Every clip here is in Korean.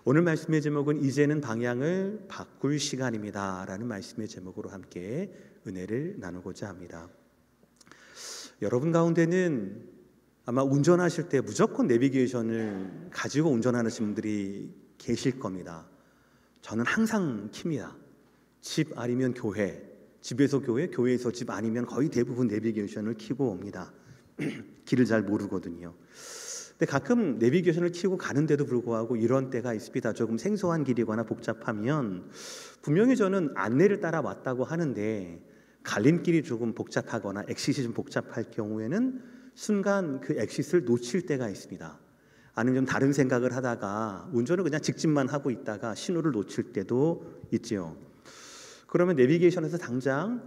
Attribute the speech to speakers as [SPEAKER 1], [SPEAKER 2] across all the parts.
[SPEAKER 1] 오늘 말씀의 제목은 이제는 방향을 바꿀 시간입니다 라는 말씀의 제목으로 함께 은혜를 나누고자 합니다. 여러분 가운데는 아마 운전하실 때 무조건 내비게이션을 가지고 운전하시는 분들이 계실 겁니다. 저는 항상 킵니다. 집 아니면 교회, 집에서 교회, 교회에서 집 아니면 거의 대부분 내비게이션을 켜고 옵니다. 길을 잘 모르거든요. 근데 가끔 내비게이션을 켜고 가는데도 불구하고 이런 때가 있습니다. 조금 생소한 길이거나 복잡하면 분명히 저는 안내를 따라 왔다고 하는데 갈림길이 조금 복잡하거나 엑싯이 좀 복잡할 경우에는 순간 그 엑싯을 놓칠 때가 있습니다. 아니면 좀 다른 생각을 하다가 운전을 그냥 직진만 하고 있다가 신호를 놓칠 때도 있지요. 그러면 내비게이션에서 당장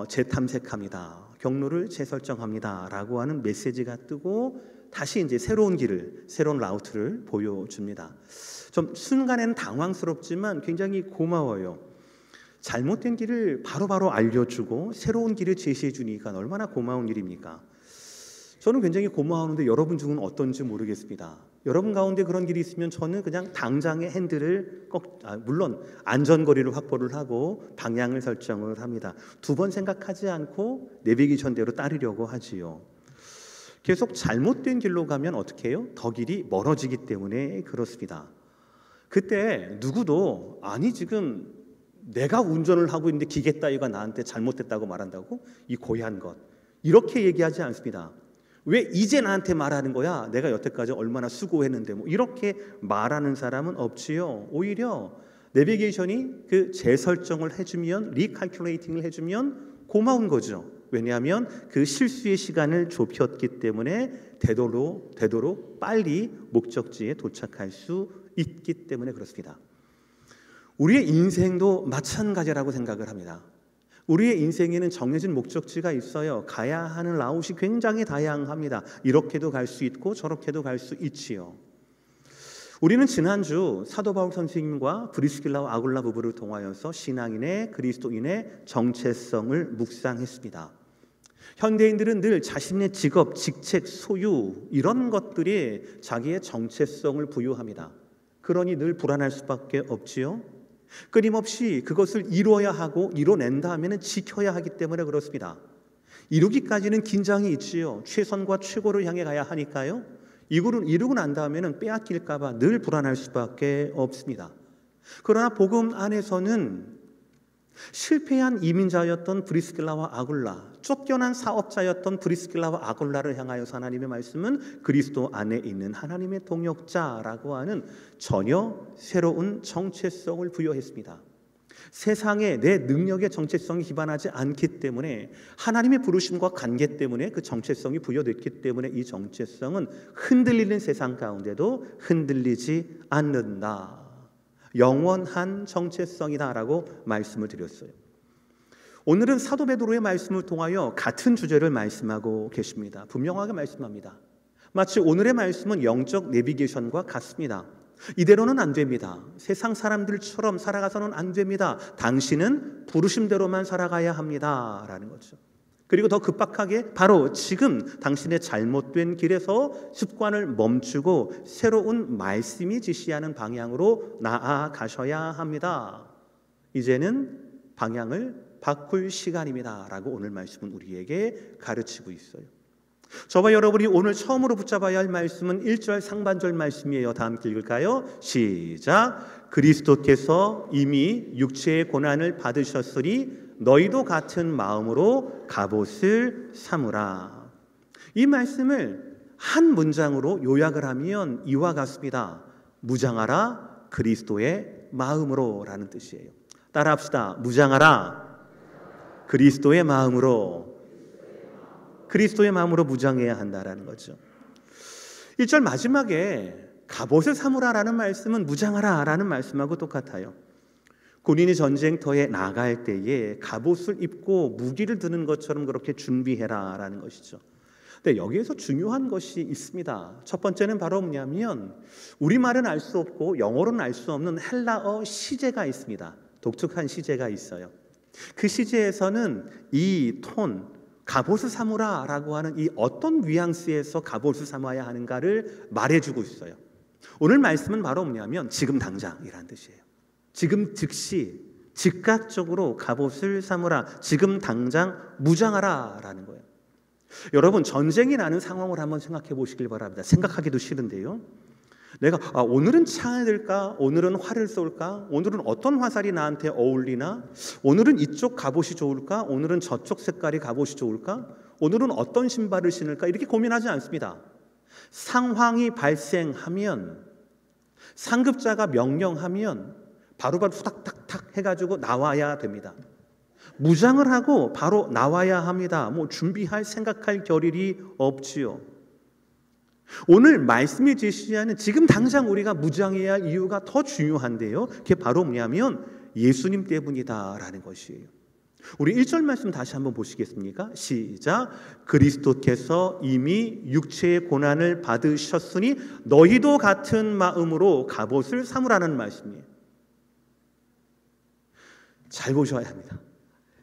[SPEAKER 1] 재탐색합니다. 경로를 재설정합니다. 라고 하는 메시지가 뜨고 다시 이제 새로운 길을, 새로운 라우트를 보여줍니다. 좀 순간에는 당황스럽지만 굉장히 고마워요. 잘못된 길을 바로바로 알려주고 새로운 길을 제시해 주니까 얼마나 고마운 일입니까? 저는 굉장히 고마워하는데 여러분 중은 어떤지 모르겠습니다. 여러분 가운데 그런 길이 있으면 저는 그냥 당장의 핸들을 물론 안전거리를 확보를 하고 방향을 설정을 합니다. 두 번 생각하지 않고 내비게이션대로 따르려고 하지요. 계속 잘못된 길로 가면 어떻게 해요? 더 길이 멀어지기 때문에 그렇습니다. 그때 누구도 아니 지금 내가 운전을 하고 있는데 기계 따위가 나한테 잘못됐다고 말한다고? 이 고얀 것. 이렇게 얘기하지 않습니다. 왜 이제 나한테 말하는 거야? 내가 여태까지 얼마나 수고했는데 뭐 이렇게 말하는 사람은 없지요. 오히려 내비게이션이 그 재설정을 해주면 리칼큘레이팅을 해주면 고마운 거죠. 왜냐하면 그 실수의 시간을 좁혔기 때문에 되도록 빨리 목적지에 도착할 수 있기 때문에 그렇습니다. 우리의 인생도 마찬가지라고 생각을 합니다. 우리의 인생에는 정해진 목적지가 있어요. 가야 하는 라웃이 굉장히 다양합니다. 이렇게도 갈 수 있고 저렇게도 갈 수 있지요. 우리는 지난주 사도 바울 선생님과 브리스길라와 아굴라 부부를 통하여서 신앙인의 그리스도인의 정체성을 묵상했습니다. 현대인들은 늘 자신의 직업, 직책, 소유 이런 것들이 자기의 정체성을 부여합니다. 그러니 늘 불안할 수밖에 없지요. 끊임없이 그것을 이루어야 하고 이뤄낸다 하면 지켜야 하기 때문에 그렇습니다. 이루기까지는 긴장이 있지요. 최선과 최고를 향해 가야 하니까요. 이루고 난 다음에는 빼앗길까 봐 늘 불안할 수밖에 없습니다. 그러나 복음 안에서는 실패한 이민자였던 브리스길라와 아굴라, 쫓겨난 사업자였던 브리스길라와 아굴라를 향하여서 하나님의 말씀은 그리스도 안에 있는 하나님의 동역자라고 하는 전혀 새로운 정체성을 부여했습니다. 세상에 내 능력의 정체성이 기반하지 않기 때문에 하나님의 부르심과 관계 때문에 그 정체성이 부여됐기 때문에 이 정체성은 흔들리는 세상 가운데도 흔들리지 않는다. 영원한 정체성이다라고 말씀을 드렸어요. 오늘은 사도 베드로의 말씀을 통하여 같은 주제를 말씀하고 계십니다. 분명하게 말씀합니다. 마치 오늘의 말씀은 영적 내비게이션과 같습니다. 이대로는 안 됩니다. 세상 사람들처럼 살아가서는 안 됩니다. 당신은 부르심대로만 살아가야 합니다 라는 거죠. 그리고 더 급박하게 바로 지금 당신의 잘못된 길에서 습관을 멈추고 새로운 말씀이 지시하는 방향으로 나아가셔야 합니다. 이제는 방향을 바꿀 시간입니다 라고 오늘 말씀은 우리에게 가르치고 있어요. 저와 여러분이 오늘 처음으로 붙잡아야 할 말씀은 1절 상반절 말씀이에요. 다 함께 읽을까요? 시작. 그리스도께서 이미 육체의 고난을 받으셨으니 너희도 같은 마음으로 갑옷을 삼으라. 이 말씀을 한 문장으로 요약을 하면 이와 같습니다. 무장하라 그리스도의 마음으로 라는 뜻이에요. 따라합시다. 무장하라 그리스도의 마음으로. 그리스도의 마음으로 무장해야 한다라는 거죠. 1절 마지막에 갑옷을 삼으라라는 말씀은 무장하라라는 말씀하고 똑같아요. 군인이 전쟁터에 나갈 때에 갑옷을 입고 무기를 드는 것처럼 그렇게 준비해라라는 것이죠. 근데 여기에서 중요한 것이 있습니다. 첫 번째는 바로 뭐냐면 우리말은 알 수 없고 영어로는 알 수 없는 헬라어 시제가 있습니다. 독특한 시제가 있어요. 그 시제에서는 이 톤 갑옷을 삼으라라고 하는 이 어떤 뉘앙스에서 갑옷을 삼아야 하는가를 말해주고 있어요. 오늘 말씀은 바로 뭐냐면 지금 당장이라는 뜻이에요. 지금 즉시 즉각적으로 갑옷을 삼으라. 지금 당장 무장하라 라는 거예요. 여러분, 전쟁이 나는 상황을 한번 생각해 보시길 바랍니다. 생각하기도 싫은데요. 내가 오늘은 창을 들까? 오늘은 활을 쏠까? 오늘은 어떤 화살이 나한테 어울리나? 오늘은 이쪽 갑옷이 좋을까? 오늘은 저쪽 색깔이 갑옷이 좋을까? 오늘은 어떤 신발을 신을까? 이렇게 고민하지 않습니다. 상황이 발생하면, 상급자가 명령하면 바로바로 후닥닥닥 해가지고 나와야 됩니다. 무장을 하고 바로 나와야 합니다. 준비할 생각할 겨를이 없지요. 오늘 말씀이 제시하는 지금 당장 우리가 무장해야 할 이유가 더 중요한데요. 그게 바로 뭐냐면 예수님 때문이다라는 것이에요. 우리 1절 말씀 다시 한번 보시겠습니까? 시작. 그리스도께서 이미 육체의 고난을 받으셨으니 너희도 같은 마음으로 갑옷을 삼으라는 말씀이에요. 잘 보셔야 합니다.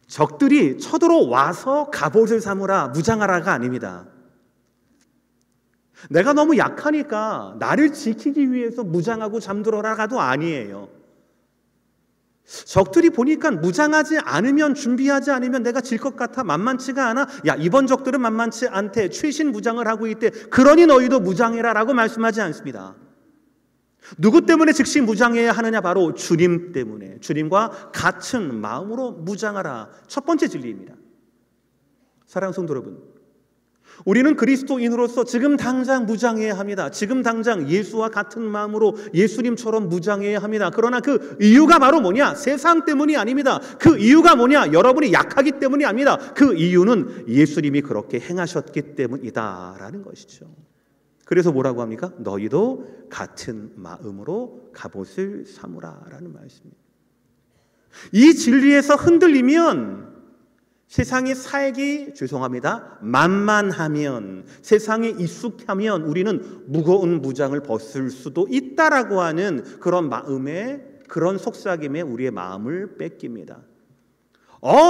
[SPEAKER 1] 적들이 쳐들어와서 갑옷을 삼으라, 무장하라가 아닙니다. 내가 너무 약하니까 나를 지키기 위해서 무장하고 잠들어라가도 아니에요. 적들이 보니까 무장하지 않으면, 준비하지 않으면 내가 질 것 같아, 만만치가 않아. 야, 이번 적들은 만만치 않대, 최신 무장을 하고 있대, 그러니 너희도 무장해라 라고 말씀하지 않습니다. 누구 때문에 즉시 무장해야 하느냐? 바로 주님 때문에, 주님과 같은 마음으로 무장하라. 첫 번째 진리입니다. 사랑하는 성도 여러분, 우리는 그리스도인으로서 지금 당장 무장해야 합니다. 지금 당장 예수와 같은 마음으로 예수님처럼 무장해야 합니다. 그러나 그 이유가 바로 뭐냐? 세상 때문이 아닙니다. 그 이유가 뭐냐? 여러분이 약하기 때문이 아닙니다. 그 이유는 예수님이 그렇게 행하셨기 때문이다라는 것이죠. 그래서 뭐라고 합니까? 너희도 같은 마음으로 갑옷을 삼으라라는 말씀입니다. 이 진리에서 흔들리면, 세상의 살기, 죄송합니다, 만만하면, 세상에 익숙하면 우리는 무거운 무장을 벗을 수도 있다라고 하는 그런 마음에, 그런 속삭임에 우리의 마음을 뺏깁니다.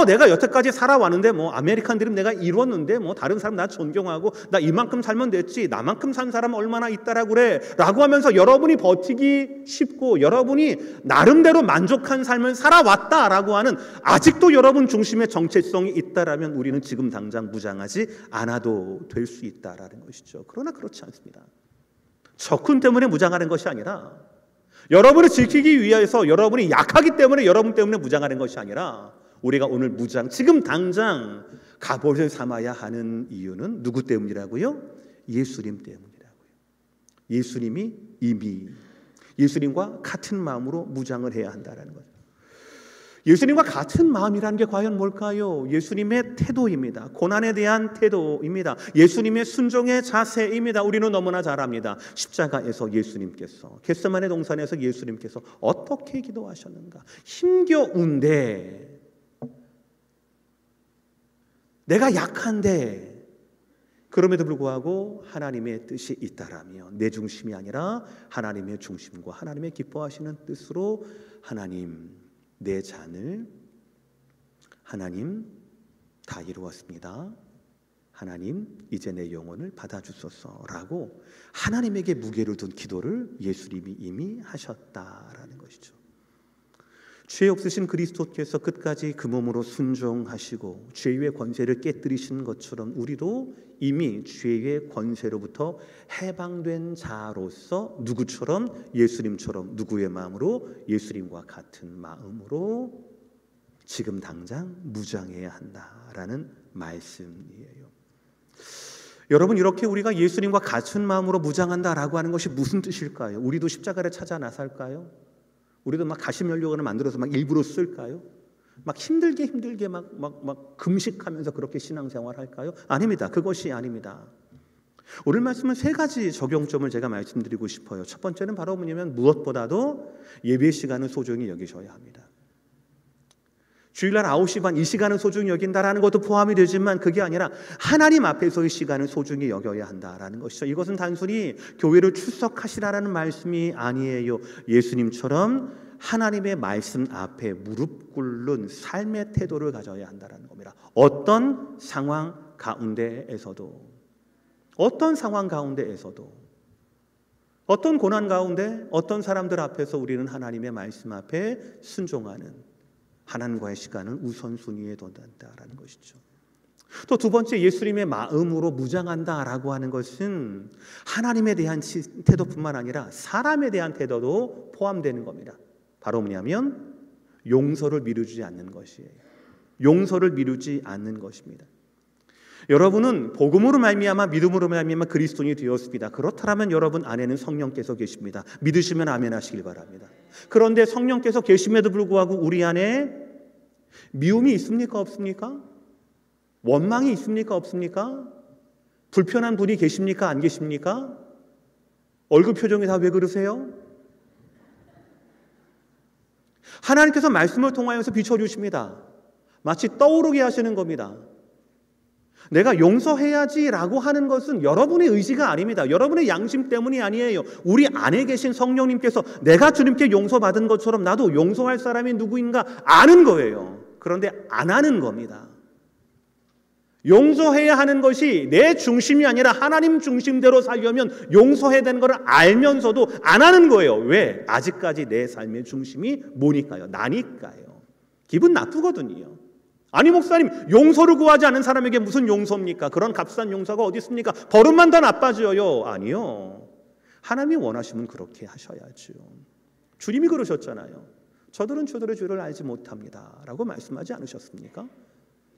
[SPEAKER 1] 내가 여태까지 살아왔는데 아메리칸 드림 내가 이뤘는데 다른 사람 나 존경하고 나 이만큼 살면 됐지, 나만큼 산 사람 얼마나 있다라고 그래 라고 하면서 여러분이 버티기 쉽고 여러분이 나름대로 만족한 삶을 살아왔다라고 하는, 아직도 여러분 중심의 정체성이 있다라면 우리는 지금 당장 무장하지 않아도 될 수 있다라는 것이죠. 그러나 그렇지 않습니다. 적군 때문에 무장하는 것이 아니라, 여러분을 지키기 위해서, 여러분이 약하기 때문에 여러분 때문에 무장하는 것이 아니라, 우리가 오늘 무장, 지금 당장 갑옷을 삼아야 하는 이유는 누구 때문이라고요? 예수님 때문이라고요. 예수님이 이미 예수님과 같은 마음으로 무장을 해야 한다는 거죠. 예수님과 같은 마음이라는 게 과연 뭘까요? 예수님의 태도입니다. 고난에 대한 태도입니다. 예수님의 순종의 자세입니다. 우리는 너무나 잘 압니다. 십자가에서 예수님께서, 겟세마네 동산에서 예수님께서 어떻게 기도하셨는가? 힘겨운데, 내가 약한데, 그럼에도 불구하고 하나님의 뜻이 있다라며, 내 중심이 아니라 하나님의 중심과 하나님의 기뻐하시는 뜻으로, 하나님, 내 잔을 하나님 다 이루었습니다. 하나님, 이제 내 영혼을 받아주소서라고 하나님에게 무게를 둔 기도를 예수님이 이미 하셨다라는 것이죠. 죄 없으신 그리스도께서 끝까지 그 몸으로 순종하시고 죄의 권세를 깨뜨리신 것처럼 우리도 이미 죄의 권세로부터 해방된 자로서 누구처럼? 예수님처럼 누구의 마음으로? 예수님과 같은 마음으로 지금 당장 무장해야 한다라는 말씀이에요. 여러분, 이렇게 우리가 예수님과 같은 마음으로 무장한다라고 하는 것이 무슨 뜻일까요? 우리도 십자가를 찾아 나설까요? 우리도 막 가시면류관을 만들어서 막 일부러 쓸까요? 막 힘들게 막 금식하면서 그렇게 신앙생활 할까요? 아닙니다. 그것이 아닙니다. 오늘 말씀은 세 가지 적용점을 제가 말씀드리고 싶어요. 첫 번째는 바로 뭐냐면, 무엇보다도 예배 시간을 소중히 여기셔야 합니다. 주일날 9시 반 이 시간을 소중히 여긴다라는 것도 포함이 되지만, 그게 아니라 하나님 앞에서의 시간을 소중히 여겨야 한다라는 것이죠. 이것은 단순히 교회를 출석하시라는 말씀이 아니에요. 예수님처럼 하나님의 말씀 앞에 무릎 꿇는 삶의 태도를 가져야 한다는 겁니다. 어떤 상황 가운데에서도 어떤 고난 가운데 어떤 사람들 앞에서 우리는 하나님의 말씀 앞에 순종하는 하나님과의 시간을 우선순위에 둔다라는 것이죠. 또 두 번째, 예수님의 마음으로 무장한다라고 하는 것은 하나님에 대한 태도뿐만 아니라 사람에 대한 태도도 포함되는 겁니다. 바로 뭐냐면 용서를 미루지 않는 것이에요. 용서를 미루지 않는 것입니다. 여러분은 복음으로 말미암아 믿음으로 말미암아 그리스도인이 되었습니다. 그렇다면 여러분 안에는 성령께서 계십니다. 믿으시면 아멘 하시길 바랍니다. 그런데 성령께서 계심에도 불구하고 우리 안에 미움이 있습니까? 없습니까? 원망이 있습니까? 없습니까? 불편한 분이 계십니까? 안 계십니까? 얼굴 표정이 다 왜 그러세요? 하나님께서 말씀을 통하여서 비춰주십니다. 마치 떠오르게 하시는 겁니다. 내가 용서해야지라고 하는 것은 여러분의 의지가 아닙니다. 여러분의 양심 때문이 아니에요. 우리 안에 계신 성령님께서 내가 주님께 용서받은 것처럼 나도 용서할 사람이 누구인가 아는 거예요. 그런데 안 하는 겁니다. 용서해야 하는 것이 내 중심이 아니라 하나님 중심대로 살려면 용서해야 되는 것을 알면서도 안 하는 거예요. 왜? 아직까지 내 삶의 중심이 뭐니까요? 나니까요. 기분 나쁘거든요. 아니 목사님, 용서를 구하지 않는 사람에게 무슨 용서입니까? 그런 값싼 용서가 어디 있습니까? 버릇만 더 나빠져요. 아니요. 하나님이 원하시면 그렇게 하셔야죠. 주님이 그러셨잖아요. 저들은 저들의 죄를 알지 못합니다 라고 말씀하지 않으셨습니까?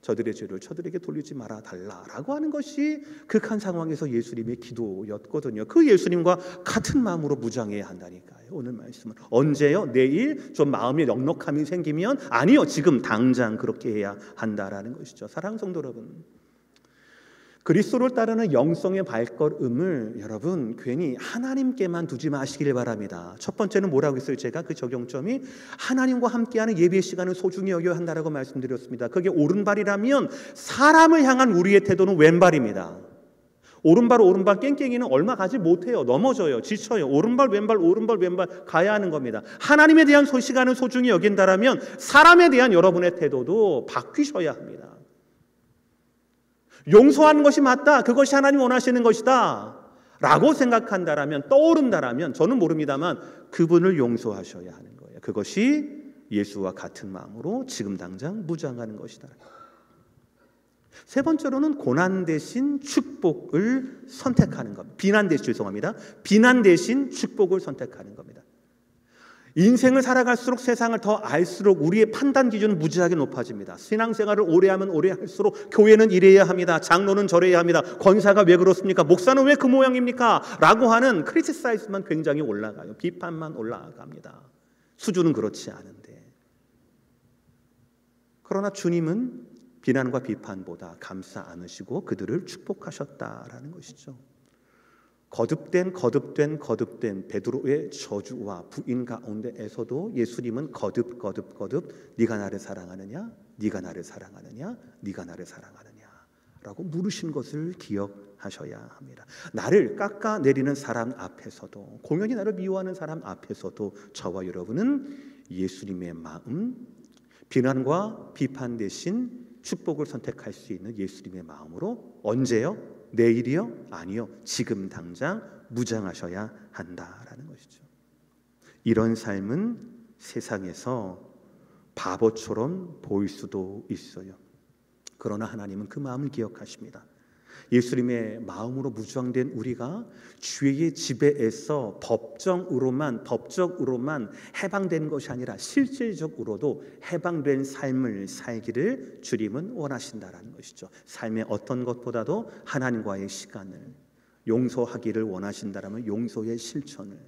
[SPEAKER 1] 저들의 죄를 저들에게 돌리지 말아 달라라고 하는 것이 극한 상황에서 예수님의 기도였거든요. 그 예수님과 같은 마음으로 무장해야 한다니까요. 오늘 말씀은 언제요? 내일 좀 마음에 넉넉함이 생기면 아니요, 지금 당장 그렇게 해야 한다라는 것이죠. 사랑하는 성도 여러분, 그리스도를 따르는 영성의 발걸음을 여러분 괜히 하나님께만 두지 마시길 바랍니다. 첫 번째는 뭐라고 했어요? 제가 그 적용점이 하나님과 함께하는 예배 시간을 소중히 여겨야 한다라고 말씀드렸습니다. 그게 오른발이라면 사람을 향한 우리의 태도는 왼발입니다. 오른발 깽깽이는 얼마 가지 못해요. 넘어져요. 지쳐요. 오른발 왼발 가야 하는 겁니다. 하나님에 대한 시간을 소중히 여긴다라면 사람에 대한 여러분의 태도도 바뀌셔야 합니다. 용서하는 것이 맞다, 그것이 하나님 원하시는 것이다 라고 생각한다라면, 떠오른다라면, 저는 모릅니다만 그분을 용서하셔야 하는 거예요. 그것이 예수와 같은 마음으로 지금 당장 무장하는 것이다. 세 번째로는 고난 대신 축복을 선택하는 겁니다. 비난 대신 축복을 선택하는 겁니다. 인생을 살아갈수록 세상을 더 알수록 우리의 판단 기준은 무지하게 높아집니다. 신앙생활을 오래 하면 오래 할수록 교회는 이래야 합니다. 장로는 저래야 합니다. 권사가 왜 그렇습니까? 목사는 왜 그 모양입니까? 라고 하는 크리티사이즈만 굉장히 올라가요. 비판만 올라갑니다. 수준은 그렇지 않은데. 그러나 주님은 비난과 비판보다 감싸 안으시고 그들을 축복하셨다라는 것이죠. 거듭된 베드로의 저주와 부인 가운데에서도 예수님은 거듭 네가 나를 사랑하느냐? 네가 나를 사랑하느냐? 네가 나를 사랑하느냐? 라고 물으신 것을 기억하셔야 합니다. 나를 깎아내리는 사람 앞에서도, 공연히 나를 미워하는 사람 앞에서도 저와 여러분은 예수님의 마음, 비난과 비판 대신 축복을 선택할 수 있는 예수님의 마음으로 언제요? 내일이요? 아니요. 지금 당장 무장하셔야 한다라는 것이죠. 이런 삶은 세상에서 바보처럼 보일 수도 있어요. 그러나 하나님은 그 마음을 기억하십니다. 예수님의 마음으로 무장된 우리가 죄의 지배에서 법적으로만 해방된 것이 아니라 실질적으로도 해방된 삶을 살기를 주님은 원하신다라는 것이죠. 삶의 어떤 것보다도 하나님과의 시간을, 용서하기를 원하신다라면 용서의 실천을,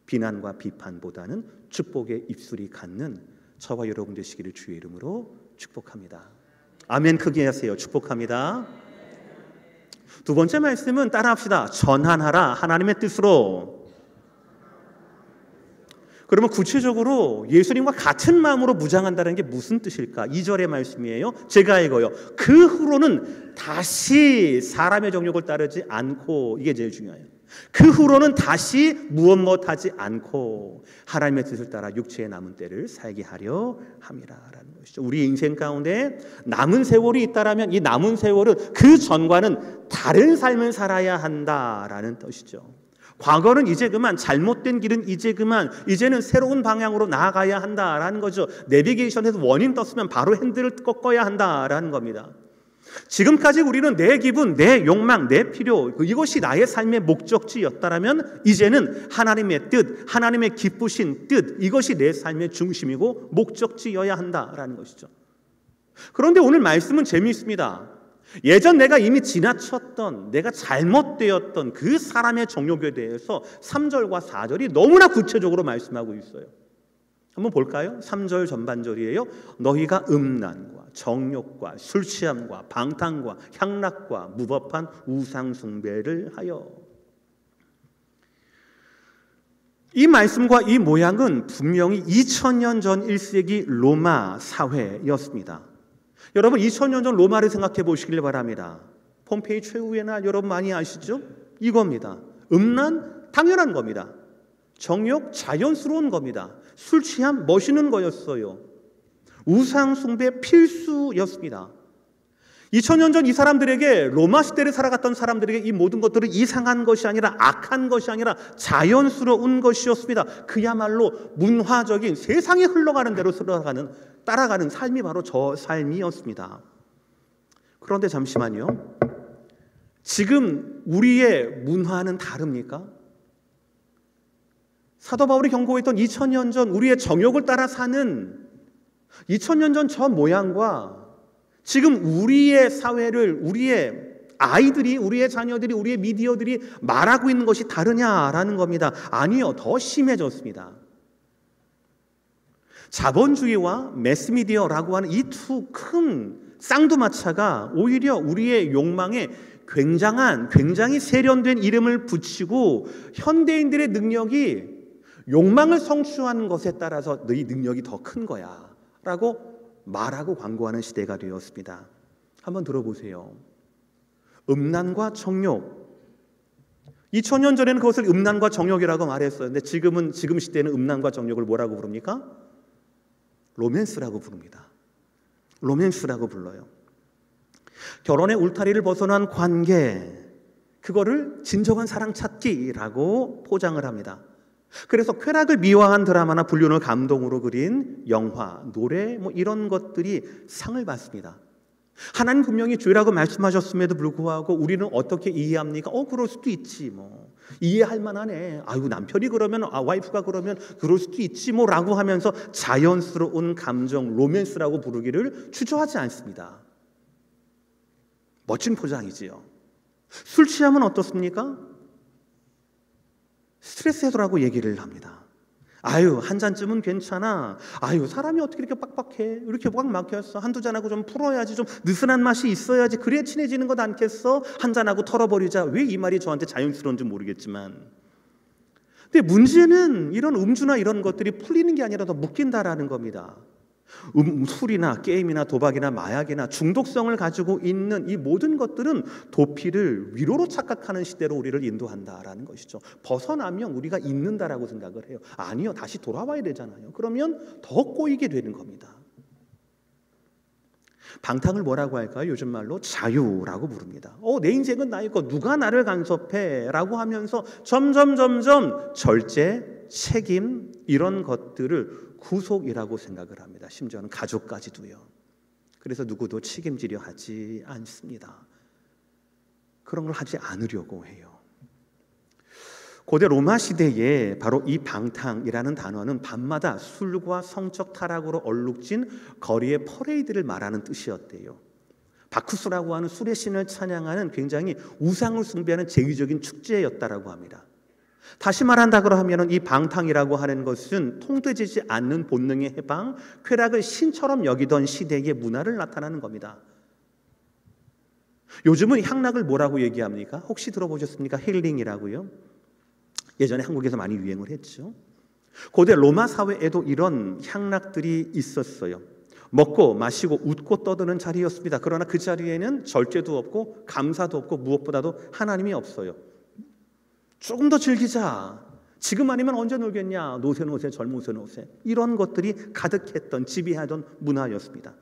[SPEAKER 1] 비난과 비판보다는 축복의 입술이 갖는 저와 여러분 되시기를 주의 이름으로 축복합니다. 아멘. 크게 하세요. 축복합니다. 두 번째 말씀은 따라합시다. 전환하라. 하나님의 뜻으로. 그러면 구체적으로 예수님과 같은 마음으로 무장한다는 게 무슨 뜻일까? 2절의 말씀이에요. 제가 읽어요. 그 후로는 다시 사람의 정욕을 따르지 않고, 이게 제일 중요해요. 그 후로는 다시 무엇하지 않고 하나님의 뜻을 따라 육체의 남은 때를 살게 하려 함이라라는 것이죠. 우리 인생 가운데 남은 세월이 있다라면 이 남은 세월은 그 전과는 다른 삶을 살아야 한다라는 뜻이죠. 과거는 이제 그만, 잘못된 길은 이제 그만, 이제는 새로운 방향으로 나아가야 한다라는 거죠. 내비게이션에서 원인 떴으면 바로 핸들을 꺾어야 한다라는 겁니다. 지금까지 우리는 내 기분, 내 욕망, 내 필요, 이것이 나의 삶의 목적지였다라면 이제는 하나님의 뜻, 하나님의 기쁘신 뜻, 이것이 내 삶의 중심이고 목적지여야 한다라는 것이죠. 그런데 오늘 말씀은 재미있습니다. 예전 내가 이미 지나쳤던, 내가 잘못되었던 그 사람의 정욕에 대해서 3절과 4절이 너무나 구체적으로 말씀하고 있어요. 한번 볼까요? 3절 전반절이에요. 너희가 음란과 정욕과 술 취함과 방탕과 향락과 무법한 우상 숭배를 하여. 이 말씀과 이 모양은 분명히 2000년 전 1세기 로마 사회였습니다. 여러분 2000년 전 로마를 생각해 보시길 바랍니다. 폼페이 최후의 날 여러분 많이 아시죠? 이겁니다. 음란 당연한 겁니다. 정욕 자연스러운 겁니다. 술 취함 멋있는 거였어요. 우상 숭배 필수였습니다. 2000년 전 이 사람들에게, 로마 시대를 살아갔던 사람들에게 이 모든 것들은 이상한 것이 아니라 악한 것이 아니라 자연스러운 것이었습니다. 그야말로 문화적인, 세상에 흘러가는 대로 따라가는 삶이 바로 저 삶이었습니다. 그런데 잠시만요. 지금 우리의 문화는 다릅니까? 사도 바울이 경고했던 2000년 전 우리의 정욕을 따라 사는 2000년 전 저 모양과 지금 우리의 사회를, 우리의 아이들이, 우리의 자녀들이, 우리의 미디어들이 말하고 있는 것이 다르냐라는 겁니다. 아니요, 더 심해졌습니다. 자본주의와 매스미디어라고 하는 이 두 큰 쌍두마차가 오히려 우리의 욕망에 굉장히 세련된 이름을 붙이고 현대인들의 능력이 욕망을 성취하는 것에 따라서 너희 능력이 더 큰 거야 라고 말하고 광고하는 시대가 되었습니다. 한번 들어보세요. 음란과 정욕. 2000년 전에는 그것을 음란과 정욕이라고 말했어요. 근데 지금 시대는 음란과 정욕을 뭐라고 부릅니까? 로맨스라고 부릅니다. 로맨스라고 불러요. 결혼의 울타리를 벗어난 관계, 그거를 진정한 사랑 찾기라고 포장을 합니다. 그래서 쾌락을 미화한 드라마나 불륜을 감동으로 그린 영화, 노래 이런 것들이 상을 받습니다. 하나님 분명히 죄라고 말씀하셨음에도 불구하고 우리는 어떻게 이해합니까? 그럴 수도 있지 이해할 만하네. 아유 남편이 그러면 와이프가 그러면 그럴 수도 있지 라고 하면서 자연스러운 감정, 로맨스라고 부르기를 주저하지 않습니다. 멋진 포장이지요. 술 취하면 어떻습니까? 스트레스 해소라고 얘기를 합니다. 아유 한 잔쯤은 괜찮아. 아유 사람이 어떻게 이렇게 빡빡해, 이렇게 꽉 막혔어. 한두 잔하고 좀 풀어야지, 좀 느슨한 맛이 있어야지, 그래야 친해지는 것 않겠어? 한 잔하고 털어버리자. 왜 이 말이 저한테 자연스러운지 모르겠지만, 근데 문제는 이런 음주나 이런 것들이 풀리는 게 아니라 더 묶인다라는 겁니다. 술이나 게임이나 도박이나 마약이나 중독성을 가지고 있는 이 모든 것들은 도피를 위로로 착각하는 시대로 우리를 인도한다라는 것이죠. 벗어나면 우리가 잊는다라고 생각을 해요. 아니요, 다시 돌아와야 되잖아요. 그러면 더 꼬이게 되는 겁니다. 방탕을 뭐라고 할까요? 요즘 말로 자유라고 부릅니다. 내 인생은 나의 것, 누가 나를 간섭해? 라고 하면서 점점 절제, 책임 이런 것들을 구속이라고 생각을 합니다. 심지어는 가족까지도요. 그래서 누구도 책임지려 하지 않습니다. 그런 걸 하지 않으려고 해요. 고대 로마 시대에 바로 이 방탕이라는 단어는 밤마다 술과 성적 타락으로 얼룩진 거리의 퍼레이드를 말하는 뜻이었대요. 바쿠스라고 하는 술의 신을 찬양하는 굉장히 우상을 숭배하는 제기적인 축제였다라고 합니다. 다시 말한다고 하면 이 방탕이라고 하는 것은 통되지 않는 본능의 해방, 쾌락을 신처럼 여기던 시대의 문화를 나타나는 겁니다. 요즘은 향락을 뭐라고 얘기합니까? 혹시 들어보셨습니까? 힐링이라고요. 예전에 한국에서 많이 유행을 했죠. 고대 로마 사회에도 이런 향락들이 있었어요. 먹고 마시고 웃고 떠드는 자리였습니다. 그러나 그 자리에는 절제도 없고 감사도 없고 무엇보다도 하나님이 없어요. 조금 더 즐기자. 지금 아니면 언제 놀겠냐. 노세 젊으세 노세. 이런 것들이 가득했던, 지배하던 문화였습니다.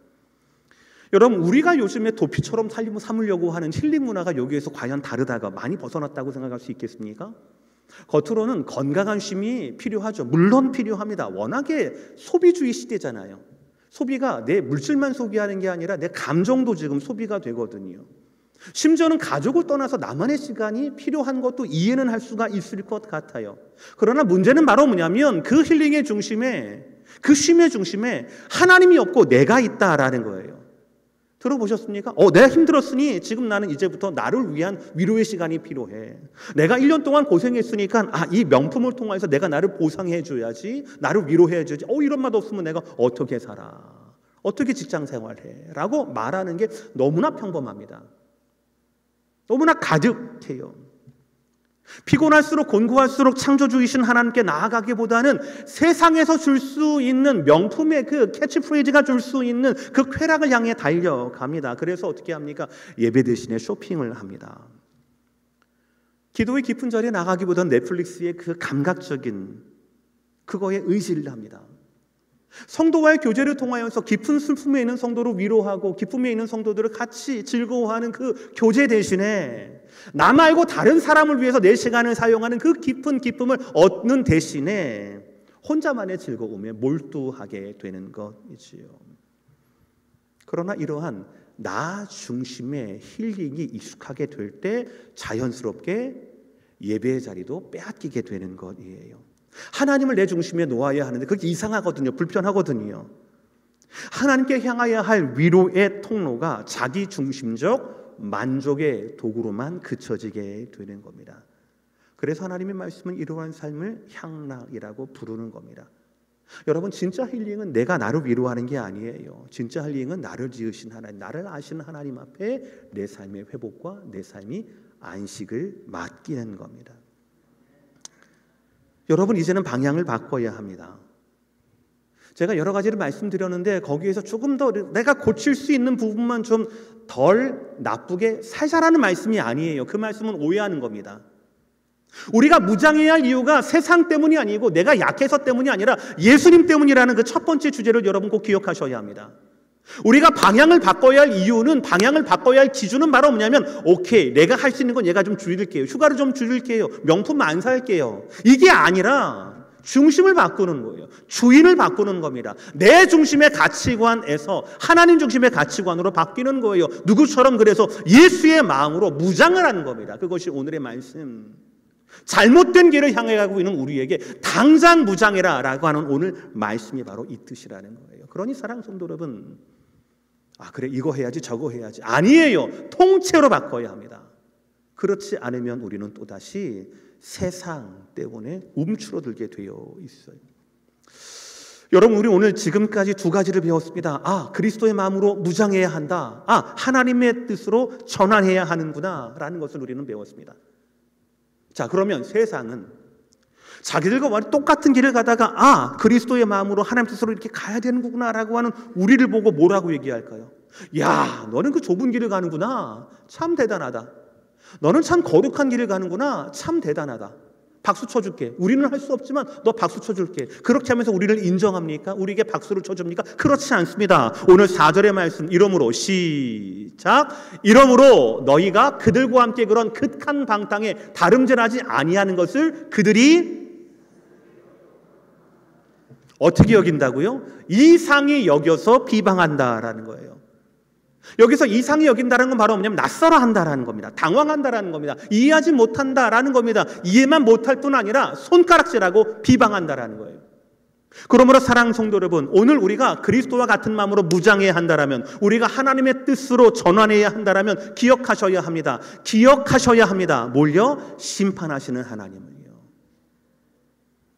[SPEAKER 1] 여러분, 우리가 요즘에 도피처럼 삼으려고 하는 힐링 문화가 여기에서 과연 다르다가 많이 벗어났다고 생각할 수 있겠습니까? 겉으로는 건강한 쉼이 필요하죠. 물론 필요합니다. 워낙에 소비주의 시대잖아요. 소비가 내 물질만 소비하는 게 아니라 내 감정도 지금 소비가 되거든요. 심지어는 가족을 떠나서 나만의 시간이 필요한 것도 이해는 할 수가 있을 것 같아요. 그러나 문제는 바로 뭐냐면 그 힐링의 중심에, 그 쉼의 중심에 하나님이 없고 내가 있다라는 거예요. 들어보셨습니까? 내가 힘들었으니 지금 나는 이제부터 나를 위한 위로의 시간이 필요해. 내가 1년 동안 고생했으니까 이 명품을 통해서 내가 나를 보상해 줘야지, 나를 위로해 줘야지. 이런 맛 없으면 내가 어떻게 살아? 어떻게 직장 생활해? 라고 말하는 게 너무나 평범합니다. 너무나 가득해요. 피곤할수록 곤고할수록 창조주이신 하나님께 나아가기보다는 세상에서 줄 수 있는 명품의 그 캐치프레이즈가 줄 수 있는 그 쾌락을 향해 달려갑니다. 그래서 어떻게 합니까? 예배 대신에 쇼핑을 합니다. 기도의 깊은 자리에 나가기보다는 넷플릭스의 그 감각적인 그거에 의지를 합니다. 성도와의 교제를 통하여서 깊은 슬픔에 있는 성도를 위로하고 기쁨에 있는 성도들을 같이 즐거워하는 그 교제 대신에 나 말고 다른 사람을 위해서 내 시간을 사용하는 그 깊은 기쁨을 얻는 대신에 혼자만의 즐거움에 몰두하게 되는 것이지요. 그러나 이러한 나 중심의 힐링이 익숙하게 될 때 자연스럽게 예배의 자리도 빼앗기게 되는 것이에요. 하나님을 내 중심에 놓아야 하는데 그게 이상하거든요. 불편하거든요. 하나님께 향하여야 할 위로의 통로가 자기 중심적 만족의 도구로만 그쳐지게 되는 겁니다. 그래서 하나님의 말씀은 이러한 삶을 향락이라고 부르는 겁니다. 여러분, 진짜 힐링은 내가 나를 위로하는 게 아니에요. 진짜 힐링은 나를 지으신 하나님, 나를 아시는 하나님 앞에 내 삶의 회복과 내 삶이 안식을 맡기는 겁니다. 여러분, 이제는 방향을 바꿔야 합니다. 제가 여러 가지를 말씀드렸는데 거기에서 조금 더 내가 고칠 수 있는 부분만 좀 덜 나쁘게 살자라는 말씀이 아니에요. 그 말씀은 오해하는 겁니다. 우리가 무장해야 할 이유가 세상 때문이 아니고 내가 약해서 때문이 아니라 예수님 때문이라는 그 첫 번째 주제를 여러분 꼭 기억하셔야 합니다. 우리가 방향을 바꿔야 할 이유는, 방향을 바꿔야 할 기준은 바로 뭐냐면, 오케이, 내가 할 수 있는 건 얘가 좀 줄일게요. 휴가를 좀 줄일게요. 명품 안 살게요. 이게 아니라 중심을 바꾸는 거예요. 주인을 바꾸는 겁니다. 내 중심의 가치관에서 하나님 중심의 가치관으로 바뀌는 거예요. 누구처럼 그래서 예수의 마음으로 무장을 하는 겁니다. 그것이 오늘의 말씀. 잘못된 길을 향해 가고 있는 우리에게 당장 무장해라 라고 하는 오늘 말씀이 바로 이 뜻이라는 거예요. 그러니 사랑하는 성도 여러분, 그래, 이거 해야지 저거 해야지, 아니에요. 통째로 바꿔야 합니다. 그렇지 않으면 우리는 또다시 세상 때문에 움츠러들게 되어 있어요. 여러분, 우리 오늘 지금까지 두 가지를 배웠습니다. 그리스도의 마음으로 무장해야 한다. 하나님의 뜻으로 전환해야 하는구나 라는 것을 우리는 배웠습니다. 자, 그러면 세상은 자기들과 똑같은 길을 가다가 그리스도의 마음으로 하나님 뜻으로 이렇게 가야 되는구나 라고 하는 우리를 보고 뭐라고 얘기할까요? 야, 너는 그 좁은 길을 가는구나. 참 대단하다. 너는 참 거룩한 길을 가는구나. 참 대단하다. 박수 쳐줄게. 우리는 할 수 없지만 너 박수 쳐줄게. 그렇게 하면서 우리를 인정합니까? 우리에게 박수를 쳐줍니까? 그렇지 않습니다. 오늘 4절의 말씀, 이러므로 시작. 이러므로 너희가 그들과 함께 그런 극한 방탕에 다름질하지 아니하는 것을 그들이 어떻게 여긴다고요? 이상히 여겨서 비방한다라는 거예요. 여기서 이상히 여긴다는 건 바로 뭐냐면 낯설어 한다라는 겁니다. 당황한다라는 겁니다. 이해하지 못한다라는 겁니다. 이해만 못할 뿐 아니라 손가락질하고 비방한다라는 거예요. 그러므로 사랑하는 성도 여러분, 오늘 우리가 그리스도와 같은 마음으로 무장해야 한다라면, 우리가 하나님의 뜻으로 전환해야 한다라면 기억하셔야 합니다. 기억하셔야 합니다. 뭘요? 심판하시는 하나님을요.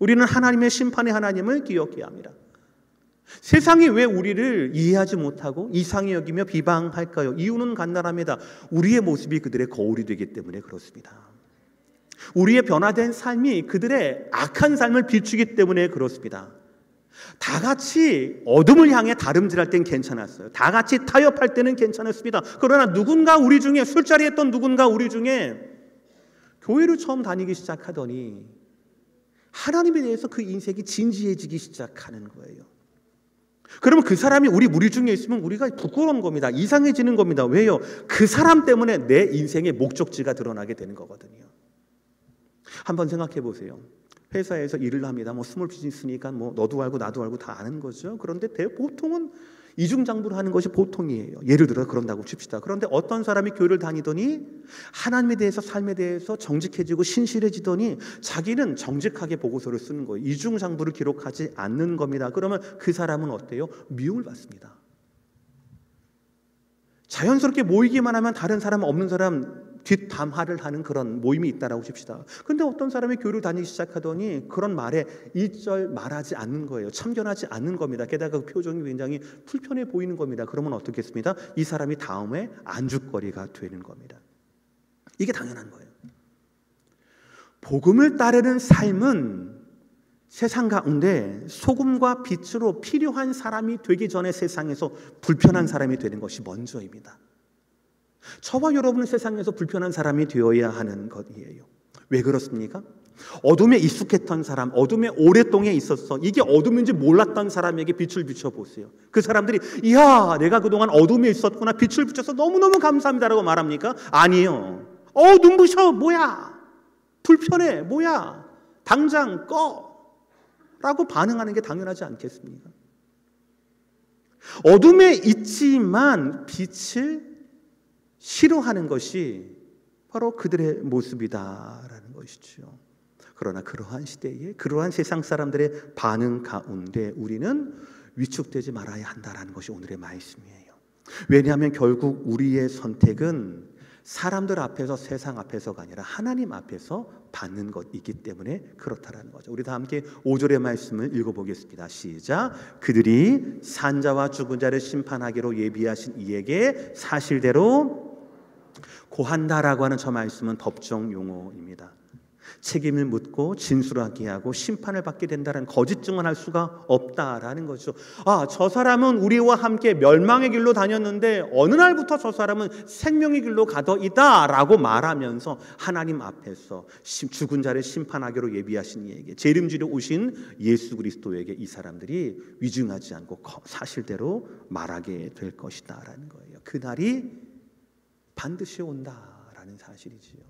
[SPEAKER 1] 우리는 하나님의 심판의 하나님을 기억해야 합니다. 세상이 왜 우리를 이해하지 못하고 이상히 여기며 비방할까요? 이유는 간단합니다. 우리의 모습이 그들의 거울이 되기 때문에 그렇습니다. 우리의 변화된 삶이 그들의 악한 삶을 비추기 때문에 그렇습니다. 다 같이 어둠을 향해 다름질할 땐 괜찮았어요. 다 같이 타협할 때는 괜찮았습니다. 그러나 누군가 우리 중에, 술자리에 있던 누군가 우리 중에 교회를 처음 다니기 시작하더니 하나님에 대해서 그 인생이 진지해지기 시작하는 거예요. 그러면 그 사람이 우리 무리 중에 있으면 우리가 부끄러운 겁니다. 이상해지는 겁니다. 왜요? 그 사람 때문에 내 인생의 목적지가 드러나게 되는 거거든요. 한번 생각해 보세요. 회사에서 일을 합니다. 스몰 비즈니스니까 너도 알고 나도 알고 다 아는 거죠. 그런데 보통은 이중장부를 하는 것이 보통이에요. 예를 들어 그런다고 칩시다. 그런데 어떤 사람이 교회를 다니더니 하나님에 대해서, 삶에 대해서 정직해지고 신실해지더니 자기는 정직하게 보고서를 쓰는 거예요. 이중장부를 기록하지 않는 겁니다. 그러면 그 사람은 어때요? 미움을 받습니다. 자연스럽게 모이기만 하면 다른 사람, 없는 사람 뒷담화를 하는 그런 모임이 있다라고 칩시다. 그런데 어떤 사람이 교회를 다니기 시작하더니 그런 말에 일절 말하지 않는 거예요. 참견하지 않는 겁니다. 게다가 그 표정이 굉장히 불편해 보이는 겁니다. 그러면 어떻겠습니까? 이 사람이 다음에 안주거리가 되는 겁니다. 이게 당연한 거예요. 복음을 따르는 삶은 세상 가운데 소금과 빛으로 필요한 사람이 되기 전에 세상에서 불편한 사람이 되는 것이 먼저입니다. 저와 여러분은 세상에서 불편한 사람이 되어야 하는 것이에요. 왜 그렇습니까? 어둠에 익숙했던 사람, 어둠에 오랫동안 있었어. 이게 어둠인지 몰랐던 사람에게 빛을 비춰보세요. 그 사람들이 이야, 내가 그동안 어둠에 있었구나, 빛을 비춰서 너무너무 감사합니다라고 말합니까? 아니요. 눈부셔, 뭐야, 불편해, 뭐야, 당장 꺼 라고 반응하는 게 당연하지 않겠습니까? 어둠에 있지만 빛을 싫어하는 것이 바로 그들의 모습이다라는 것이죠. 그러나 그러한 시대에, 그러한 세상 사람들의 반응 가운데 우리는 위축되지 말아야 한다라는 것이 오늘의 말씀이에요. 왜냐하면 결국 우리의 선택은 사람들 앞에서, 세상 앞에서가 아니라 하나님 앞에서 받는 것이기 때문에 그렇다라는 거죠. 우리 다 함께 5절의 말씀을 읽어보겠습니다. 시작. 그들이 산자와 죽은 자를 심판하기로 예비하신 이에게 사실대로 고한다라고 하는 저 말씀은 법정 용어입니다. 책임을 묻고 진술하게 하고 심판을 받게 된다는 거짓 증언할 수가 없다라는 거죠. 저 사람은 우리와 함께 멸망의 길로 다녔는데 어느 날부터 저 사람은 생명의 길로 가더이다 라고 말하면서 하나님 앞에서 죽은 자를 심판하기로 예비하신 이에게, 재림지로 오신 예수 그리스도에게 이 사람들이 위증하지 않고 사실대로 말하게 될 것이다 라는 거예요. 그날이 반드시 온다라는 사실이지요.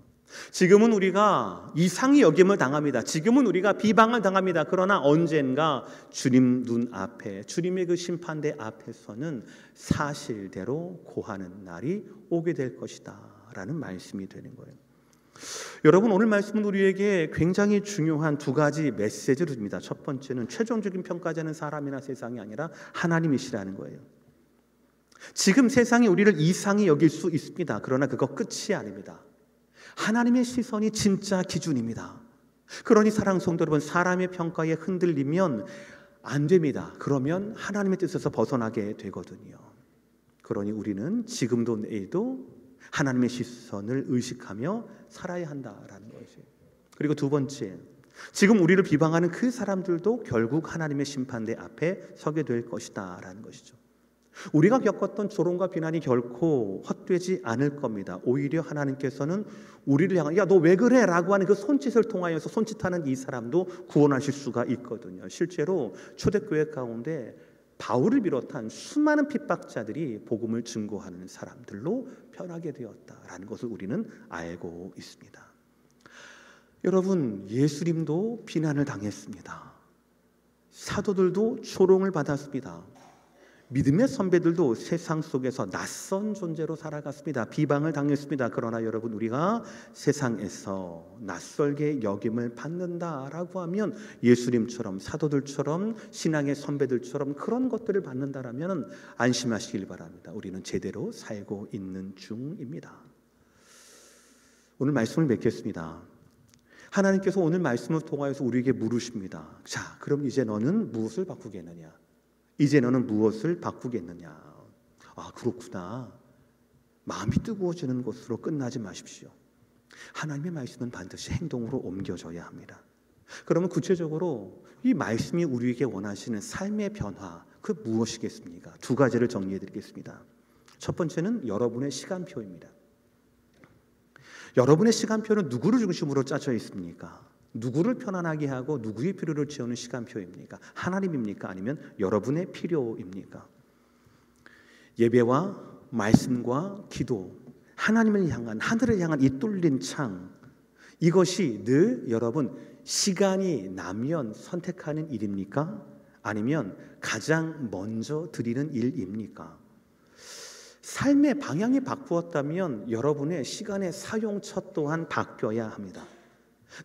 [SPEAKER 1] 지금은 우리가 이상히 여김을 당합니다. 지금은 우리가 비방을 당합니다. 그러나 언젠가 주님 눈앞에, 주님의 그 심판대 앞에서는 사실대로 고하는 날이 오게 될 것이다 라는 말씀이 되는 거예요. 여러분, 오늘 말씀은 우리에게 굉장히 중요한 두 가지 메시지를 줍니다. 첫 번째는 최종적인 평가자는 사람이나 세상이 아니라 하나님이시라는 거예요. 지금 세상이 우리를 이상히 여길 수 있습니다. 그러나 그거 끝이 아닙니다. 하나님의 시선이 진짜 기준입니다. 그러니 사랑하는 성도 여러분, 사람의 평가에 흔들리면 안 됩니다. 그러면 하나님의 뜻에서 벗어나게 되거든요. 그러니 우리는 지금도 내일도 하나님의 시선을 의식하며 살아야 한다라는 거죠. 그리고 두 번째, 지금 우리를 비방하는 그 사람들도 결국 하나님의 심판대 앞에 서게 될 것이다 라는 것이죠. 우리가 겪었던 조롱과 비난이 결코 헛되지 않을 겁니다. 오히려 하나님께서는 우리를 향한, 야, 너 왜 그래? 라고 하는 그 손짓을 통하여서 손짓하는 이 사람도 구원하실 수가 있거든요. 실제로 초대교회 가운데 바울을 비롯한 수많은 핍박자들이 복음을 증거하는 사람들로 변하게 되었다라는 것을 우리는 알고 있습니다. 여러분, 예수님도 비난을 당했습니다. 사도들도 조롱을 받았습니다. 믿음의 선배들도 세상 속에서 낯선 존재로 살아갔습니다. 비방을 당했습니다. 그러나 여러분, 우리가 세상에서 낯설게 여김을 받는다라고 하면 예수님처럼, 사도들처럼, 신앙의 선배들처럼 그런 것들을 받는다라면 안심하시길 바랍니다. 우리는 제대로 살고 있는 중입니다. 오늘 말씀을 맺겠습니다. 하나님께서 오늘 말씀을 통하여서 우리에게 물으십니다. 자, 그럼 이제 너는 무엇을 바꾸겠느냐? 이제 너는 무엇을 바꾸겠느냐? 그렇구나. 마음이 뜨거워지는 것으로 끝나지 마십시오. 하나님의 말씀은 반드시 행동으로 옮겨져야 합니다. 그러면 구체적으로 이 말씀이 우리에게 원하시는 삶의 변화, 그 무엇이겠습니까? 두 가지를 정리해 드리겠습니다. 첫 번째는 여러분의 시간표입니다. 여러분의 시간표는 누구를 중심으로 짜져 있습니까? 누구를 편안하게 하고 누구의 필요를 채우는 시간표입니까? 하나님입니까? 아니면 여러분의 필요입니까? 예배와 말씀과 기도, 하나님을 향한, 하늘을 향한 이 뚫린 창, 이것이 늘 여러분 시간이 나면 선택하는 일입니까? 아니면 가장 먼저 드리는 일입니까? 삶의 방향이 바꾸었다면 여러분의 시간의 사용처 또한 바뀌어야 합니다.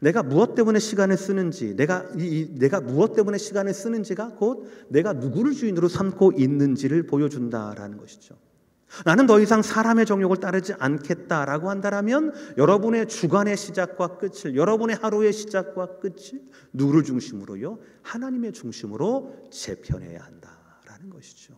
[SPEAKER 1] 내가 무엇 때문에 시간을 쓰는지, 내가 무엇 때문에 시간을 쓰는지가 곧 내가 누구를 주인으로 삼고 있는지를 보여준다라는 것이죠. 나는 더 이상 사람의 정욕을 따르지 않겠다라고 한다면 여러분의 주간의 시작과 끝을, 여러분의 하루의 시작과 끝을 누구를 중심으로요? 하나님의 중심으로 재편해야 한다라는 것이죠.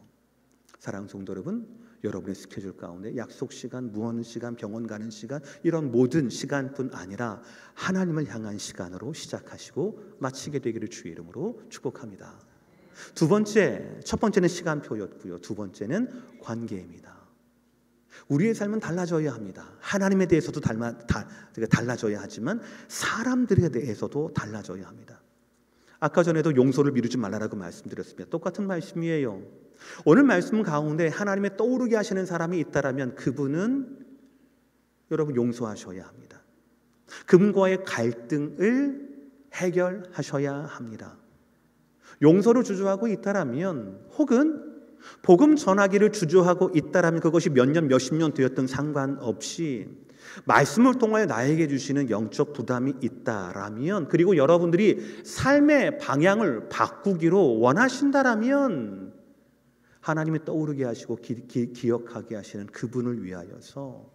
[SPEAKER 1] 사랑하는 성도 여러분, 여러분의 스케줄 가운데 약속 시간, 무언 시간, 병원 가는 시간, 이런 모든 시간뿐 아니라 하나님을 향한 시간으로 시작하시고 마치게 되기를 주의 이름으로 축복합니다. 첫 번째는 시간표였고요. 두 번째는 관계입니다. 우리의 삶은 달라져야 합니다. 하나님에 대해서도 달라져야 하지만 사람들에 대해서도 달라져야 합니다. 아까 전에도 용서를 미루지 말라라고 말씀드렸습니다. 똑같은 말씀이에요. 오늘 말씀 가운데 하나님의 떠오르게 하시는 사람이 있다라면 그분은 여러분 용서하셔야 합니다. 그분과의 갈등을 해결하셔야 합니다. 용서를 주저하고 있다라면 혹은 복음 전하기를 주저하고 있다라면 그것이 몇 년, 몇십 년 되었든 상관없이 말씀을 통하여 나에게 주시는 영적 부담이 있다라면 그리고 여러분들이 삶의 방향을 바꾸기로 원하신다라면 하나님이 떠오르게 하시고 기억하게 하시는 그분을 위하여서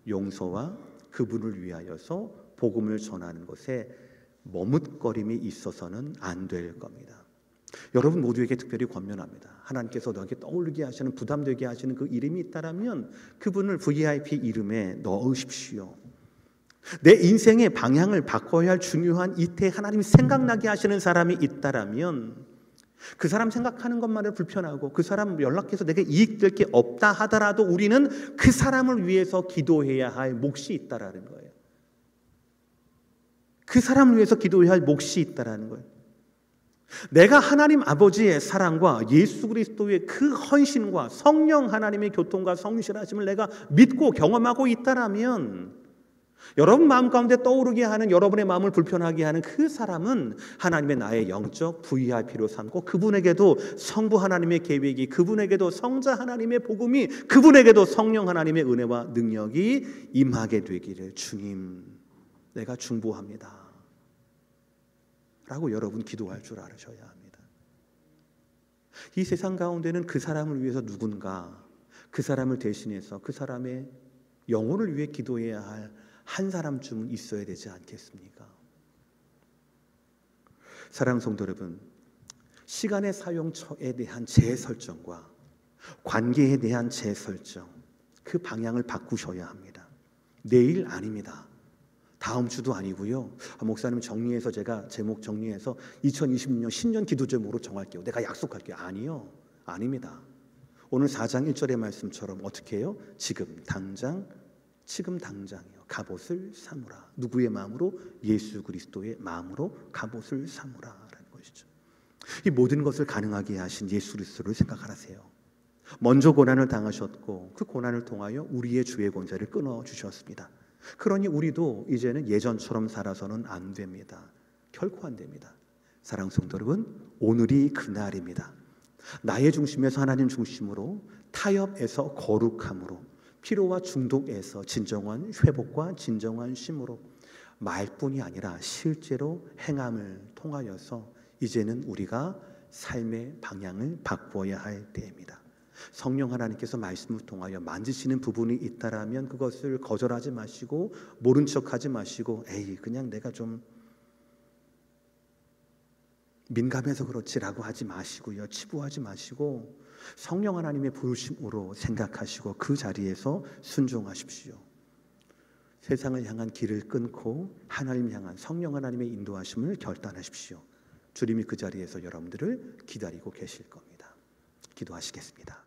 [SPEAKER 1] 용서와 그분을 위하여서 복음을 전하는 것에 머뭇거림이 있어서는 안 될 겁니다. 여러분 모두에게 특별히 권면합니다. 하나님께서 너에게 떠오르게 하시는 부담되게 하시는 그 이름이 있다라면 그분을 VIP 이름에 넣으십시오. 내 인생의 방향을 바꿔야 할 중요한 이때 하나님이 생각나게 하시는 사람이 있다라면 그 사람 생각하는 것만으로 불편하고 그 사람 연락해서 내게 이익될 게 없다 하더라도 우리는 그 사람을 위해서 기도해야 할 몫이 있다라는 거예요. 그 사람을 위해서 기도해야 할 몫이 있다라는 거예요. 내가 하나님 아버지의 사랑과 예수 그리스도의 그 헌신과 성령 하나님의 교통과 성실하심을 내가 믿고 경험하고 있다라면 여러분 마음 가운데 떠오르게 하는 여러분의 마음을 불편하게 하는 그 사람은 하나님의 나의 영적 VIP로 삼고 그분에게도 성부 하나님의 계획이 그분에게도 성자 하나님의 복음이 그분에게도 성령 하나님의 은혜와 능력이 임하게 되기를 주님 내가 중보합니다 라고 여러분 기도할 줄 알으셔야 합니다. 이 세상 가운데는 그 사람을 위해서 누군가 그 사람을 대신해서 그 사람의 영혼을 위해 기도해야 할 한 사람쯤은 있어야 되지 않겠습니까? 사랑하는 성도 여러분, 시간의 사용처에 대한 재설정과 관계에 대한 재설정, 그 방향을 바꾸셔야 합니다. 내일 아닙니다. 다음 주도 아니고요. 목사님 정리해서 제가 제목 정리해서 2026년 신년 기도 제목으로 정할게요. 내가 약속할게요. 아니요. 아닙니다. 오늘 4장 1절의 말씀처럼 어떻게 해요? 지금 당장이요. 갑옷을 삼으라. 누구의 마음으로? 예수 그리스도의 마음으로 갑옷을 삼으라라는 것이죠. 이 모든 것을 가능하게 하신 예수 그리스도를 생각하세요. 먼저 고난을 당하셨고 그 고난을 통하여 우리의 주의 권세를 끊어주셨습니다. 그러니 우리도 이제는 예전처럼 살아서는 안 됩니다. 결코 안 됩니다. 사랑하는 성도 여러분, 오늘이 그날입니다. 나의 중심에서 하나님 중심으로, 타협에서 거룩함으로, 피로와 중독에서 진정한 회복과 진정한 쉼으로 말뿐이 아니라 실제로 행함을 통하여서 이제는 우리가 삶의 방향을 바꿔야 할 때입니다. 성령 하나님께서 말씀을 통하여 만지시는 부분이 있다라면 그것을 거절하지 마시고 모른 척하지 마시고 에이 그냥 내가 좀 민감해서 그렇지라고 하지 마시고요. 치부하지 마시고 성령 하나님의 부르심으로 생각하시고 그 자리에서 순종하십시오. 세상을 향한 길을 끊고 하나님 향한 성령 하나님의 인도하심을 결단하십시오. 주님이 그 자리에서 여러분들을 기다리고 계실 겁니다. 기도하시겠습니다.